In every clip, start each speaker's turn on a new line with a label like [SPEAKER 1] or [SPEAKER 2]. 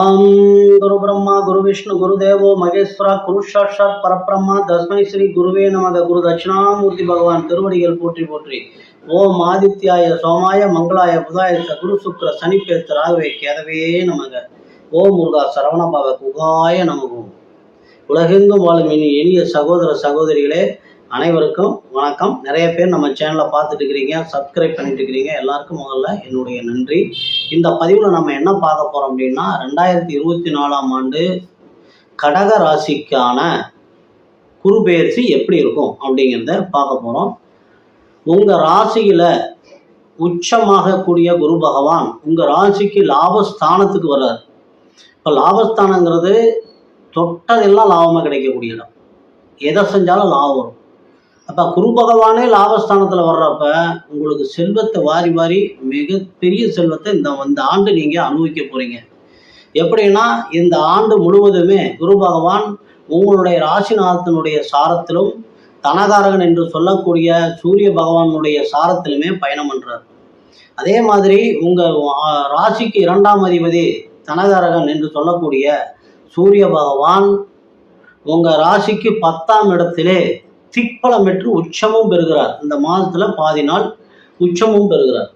[SPEAKER 1] ओम गुरु ब्रह्मा गुरु विष्णु गुरुदेवो महेश्वरा गुरु साक्षात् परब्रह्मा तस्मै श्री गुरुवे नमः। गुरु दक्षिणामूर्ति भगवान திருவடிகள் போற்றி போற்றி। ஓம் ஆதித்யாய சோமாய மங்களாய புதாய குரு சுக்கிர சனி பேத்து ராகவே கேதவே நமக। ஓம் முருகா சரவணபவ குகாய நமக। உலகெங்கும் வாழும் இனிய சகோதர சகோதரிகளே அனைவருக்கும் வணக்கம்। நிறைய பேர் நம்ம சேனலை பார்த்துட்டு இருக்கிறீங்க, சப்ஸ்கிரைப் பண்ணிட்டு இருக்கிறீங்க, எல்லாருக்கும் முதல்ல என்னுடைய நன்றி। இந்த பதிவில் நம்ம என்ன பார்க்க போகிறோம் அப்படின்னா 2024ஆம் ஆண்டு கடக ராசிக்கான குரு பெயர்ச்சி எப்படி இருக்கும் அப்படிங்கிறத பார்க்க போகிறோம்। உங்கள் ராசியில் உச்சமாகக்கூடிய குரு பகவான் உங்கள் ராசிக்கு லாபஸ்தானத்துக்கு வர்றார்। இப்போ லாபஸ்தானங்கிறது தொட்டதெல்லாம் லாபமாக கிடைக்கக்கூடிய இடம், எதை செஞ்சாலும் லாபம் வரும்। அப்போ குரு பகவானே லாபஸ்தானத்தில் வர்றப்ப உங்களுக்கு செல்வத்தை வாரி வாரி மிகப்பெரிய செல்வத்தை இந்த ஆண்டு நீங்கள் அனுபவிக்க போகிறீங்க। எப்படின்னா இந்த ஆண்டு முழுவதுமே குரு பகவான் உங்களுடைய ராசிநாதத்தினுடைய சாரத்திலும் தனகாரகன் என்று சொல்லக்கூடிய சூரிய பகவானுடைய சாரத்திலுமே பயணம் பண்ணுறார்। அதே மாதிரி உங்கள் ராசிக்கு 2ஆம் அதிபதி தனகாரகன் என்று சொல்லக்கூடிய சூரிய பகவான் உங்கள் ராசிக்கு 10ஆம் இடத்திலே திக்பலம் பெற்று உச்சமும் பெறுகிறார்। இந்த மாதத்தில் பாதி நாள் உச்சமும் பெறுகிறார்।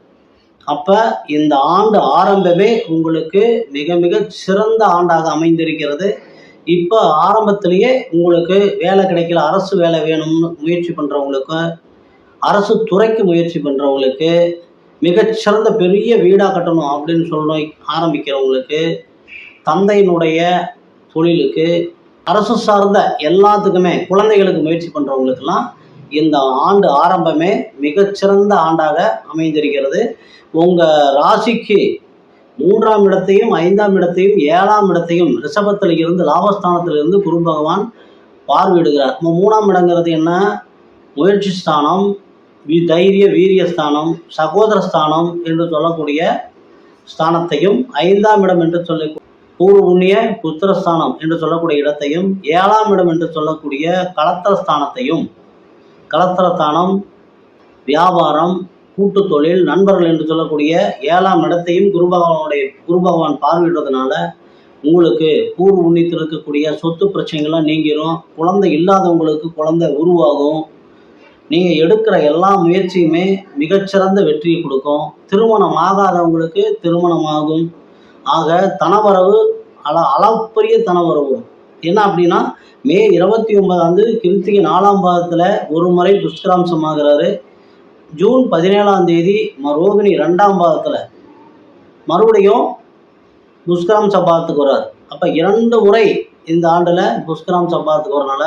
[SPEAKER 1] அப்போ இந்த ஆண்டு ஆரம்பமே உங்களுக்கு மிக மிக சிறந்த ஆண்டாக அமைந்திருக்கிறது। இப்போ ஆரம்பத்திலேயே உங்களுக்கு வேலை கிடைக்கல, அரசு வேலை வேணும்னு முயற்சி பண்ணுறவங்களுக்கு, அரசு துறைக்கு முயற்சி பண்ணுறவங்களுக்கு, மிகச்சிறந்த பெரிய வீடாக கட்டணும் அப்படின்னு சொல்லணும் ஆரம்பிக்கிறவங்களுக்கு, தந்தையினுடைய தொழிலுக்கு, அரசு சார்ந்த எல்லாத்துக்குமே, குழந்தைகளுக்கு முயற்சி பண்ணுறவங்களுக்கெல்லாம் இந்த ஆண்டு ஆரம்பமே மிகச்சிறந்த ஆண்டாக அமைந்திருக்கிறது। உங்கள் ராசிக்கு 3ஆம் இடத்தையும் 5ஆம் இடத்தையும் 7ஆம் இடத்தையும் ரிஷபத்தில் இருந்து லாபஸ்தானத்திலிருந்து குரு பகவான் பார்வையிடுகிறார்। 3ஆம் இடங்கிறது என்ன? முயற்சி ஸ்தானம், தைரிய வீரிய ஸ்தானம், சகோதர ஸ்தானம் என்று சொல்லக்கூடிய ஸ்தானத்தையும், 5ஆம் இடம் என்று சொல்லி பூர்வ புண்ணிய புத்திரஸ்தானம் என்று சொல்லக்கூடிய இடத்தையும், 7ஆம் இடம் என்று சொல்லக்கூடிய கலத்திரஸ்தானத்தையும், கலத்திரஸ்தானம் வியாபாரம், கூட்டு தொழில், நண்பர்கள் என்று சொல்லக்கூடிய 7ஆம் இடத்தையும் குரு பகவான் பார்வையிடுறதுனால உங்களுக்கு பூர்வ புண்ணியத்தில் இருக்கக்கூடிய சொத்து பிரச்சனைகள்லாம் நீங்கிரும்। குழந்தை இல்லாதவங்களுக்கு குழந்தை உருவாகும்। நீங்கள் எடுக்கிற எல்லா முயற்சியுமே மிகச்சிறந்த வெற்றியை கொடுக்கும்। திருமணம் ஆகாதவங்களுக்கு திருமணமாகும்। ஆக தனவரவு அளப்பரிய தனவரவு என்ன அப்படின்னா, மே 29 கிருத்திகை 4ஆம் பாதத்தில் ஒரு முறை துஷ்கிராம்சமாகிறாரு। ஜூன் 17 ரோகிணி 2ஆம் பாதத்தில் மறுபடியும் துஷ்கிராம்ச பாதத்துக்கு வர்றார்। அப்போ 2 முறை இந்த ஆண்டில் துஷ்கிராம்ச பாதத்துக்கு வரனால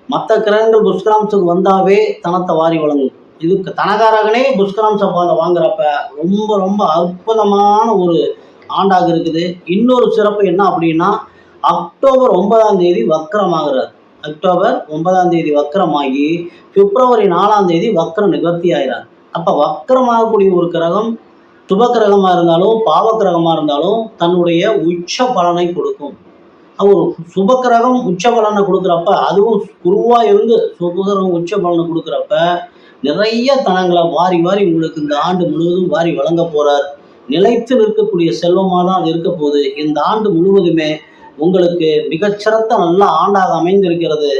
[SPEAKER 1] மற்ற கிரகங்கள் துஷ்கிராம்சத்துக்கு வந்தாவே தனத்தை வாரி வழங்கும்। இதுக்கு தனகாரகனே துஷ்கிராம்ச பாதம் வாங்குறப்ப ரொம்ப ரொம்ப அற்புதமான ஒரு ஆண்டாக இருக்குது। இன்னொரு சிறப்பு என்ன அப்படின்னா, அக்டோபர் 9 வக்கரமாகிறார்। அக்டோபர் 9 வக்கரமாகி பிப்ரவரி 4 வக்கர நிவர்த்தி ஆகிறார்। அப்போ வக்கரமாகக்கூடிய ஒரு கிரகம் சுப கிரகமாக இருந்தாலும் பாவ கிரகமாக இருந்தாலும் தன்னுடைய உச்ச பலனை கொடுக்கும்। ஒரு சுப கிரகம் உச்ச பலனை கொடுக்குறப்ப, அதுவும் குருவாக இருந்து சுபகிரகம் உச்ச பலனை கொடுக்குறப்ப நிறைய தனங்களை வாரி வாரி உங்களுக்கு இந்த ஆண்டு முழுவதும் வாரி வழங்க போகிறார்। நிலைத்து நிற்கக்கூடிய செல்வமாக தான் அது இருக்க போகுது। இந்த ஆண்டு முழுவதுமே உங்களுக்கு மிகச்சிறந்த நல்ல ஆண்டாக அமைந்திருக்கிறது।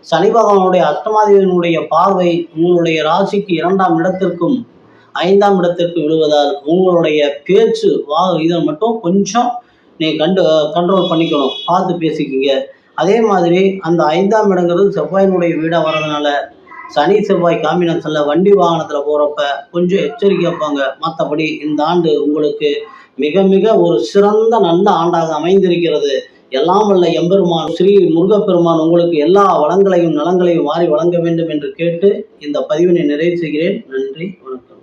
[SPEAKER 1] சனி பகவானுடைய அஷ்டமாதிபதியினுடைய பார்வை உங்களுடைய ராசிக்கு 2ஆம் இடத்திற்கும் 5ஆம் இடத்திற்கும் விழுவதால் உங்களுடைய பேச்சு இதை மட்டும் கொஞ்சம் கண்ட்ரோல் பண்ணிக்கணும், பார்த்து பேசிக்கிங்க। அதே மாதிரி அந்த 5ஆம் இடங்கிறது செவ்வாயினுடைய வீடாக வர்றதுனால சனி செவ்வாய் காம்பினேஷனில் வண்டி வாகனத்தில் போகிறப்ப கொஞ்சம் எச்சரிக்கை வைப்பாங்க। மற்றபடி இந்த ஆண்டு உங்களுக்கு மிக மிக ஒரு சிறந்த நல்ல ஆண்டாக அமைந்திருக்கிறது। எல்லாம் வல்ல எம்பெருமான் ஸ்ரீ முருகப்பெருமான் உங்களுக்கு எல்லா வளங்களையும் நலங்களையும் வாரி வழங்க வேண்டும் என்று கேட்டு இந்த பதிவினை நிறைவு செய்கிறேன்। நன்றி, வணக்கம்।